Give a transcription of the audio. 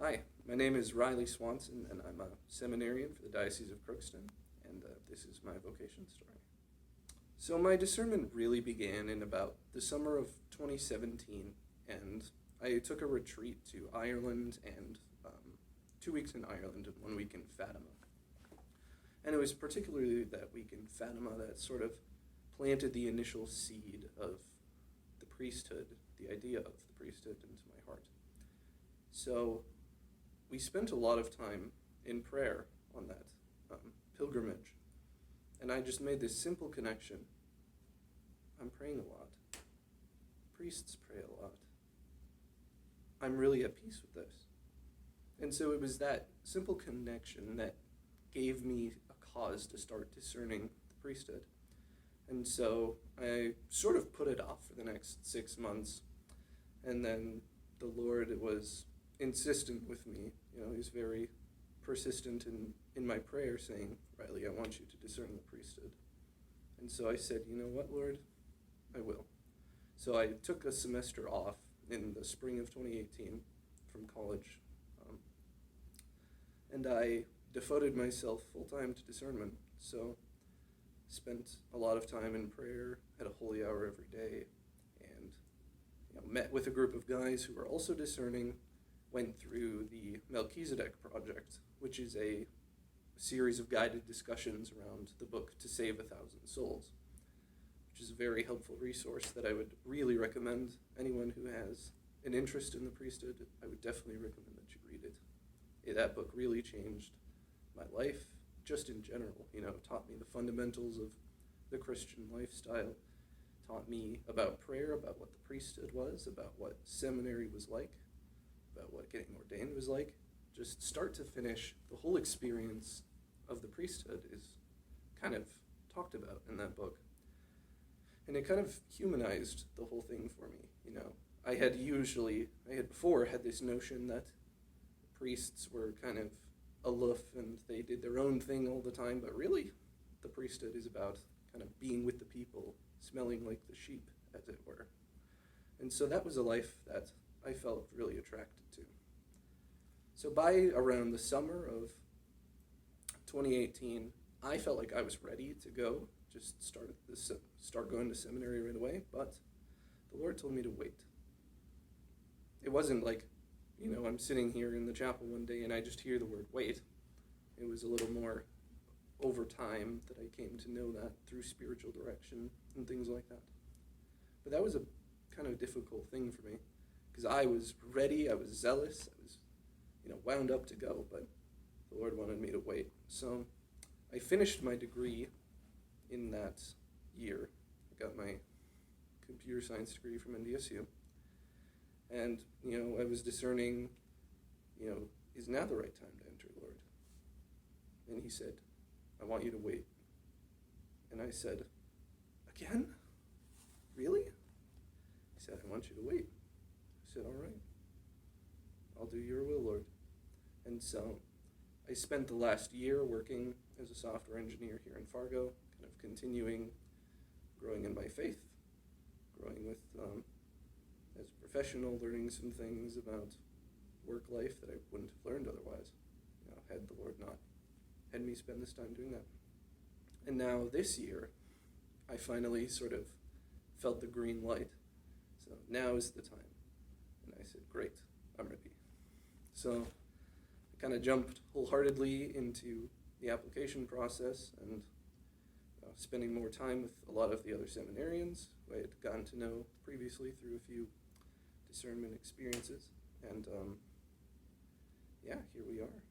Hi, my name is Reilly Swanson, and I'm a seminarian for the Diocese of Crookston, and this is my vocation story. So my discernment really began in about the summer of 2017, and I took a retreat to Ireland and 2 weeks in Ireland and 1 week in Fatima. And it was particularly that week in Fatima that sort of planted the initial seed of the priesthood, the idea of the priesthood into my heart. So we spent a lot of time in prayer on that pilgrimage, and I just made this simple connection. I'm praying a lot. Priests pray a lot. I'm really at peace with this. And so it was that simple connection that gave me a cause to start discerning the priesthood. And so I sort of put it off for the next 6 months, and then the Lord was insistent with me. He's very persistent in my prayer, saying, Reilly, I want you to discern the priesthood. And so I said, you know what, Lord? I will. So I took a semester off in the spring of 2018 from college, and I devoted myself full-time to discernment. So spent a lot of time in prayer, had a holy hour every day, and met with a group of guys who were also discerning, went through the Melchizedek Project, which is a series of guided discussions around the book To Save 1,000 Souls, which is a very helpful resource that I would really recommend anyone who has an interest in the priesthood. I would definitely recommend that you read it. That book really changed my life, just in general. Taught me the fundamentals of the Christian lifestyle, taught me about prayer, about what the priesthood was, about what seminary was like, about what getting ordained was like. Just start to finish, the whole experience of the priesthood is kind of talked about in that book. And it kind of humanized the whole thing for me. I had before had this notion that priests were kind of aloof and they did their own thing all the time, but really the priesthood is about kind of being with the people, smelling like the sheep, as it were. And so that was a life that I felt really attracted to. So by around the summer of 2018, I felt like I was ready to go, just start going to seminary right away, but the Lord told me to wait. It wasn't like, I'm sitting here in the chapel one day and I just hear the word wait. It was a little more over time that I came to know that through spiritual direction and things like that. But that was a kind of difficult thing for me, because I was ready, I was zealous, I was, wound up to go, but the Lord wanted me to wait. So I finished my degree in that year. I got my computer science degree from NDSU. And, I was discerning, is now the right time to enter, Lord? And he said, I want you to wait. And I said, again? Really? He said, I want you to wait. I said, all right. I'll do your will, Lord. And so I spent the last year working as a software engineer here in Fargo, kind of continuing, growing in my faith, growing with, as a professional, learning some things about work life that I wouldn't have learned otherwise, had the Lord not had me spend this time doing that. And now this year, I finally sort of felt the green light. So now is the time. And I said, great, I'm ready. So I kind of jumped wholeheartedly into the application process and spending more time with a lot of the other seminarians who I had gotten to know previously through a few discernment experiences. And here we are.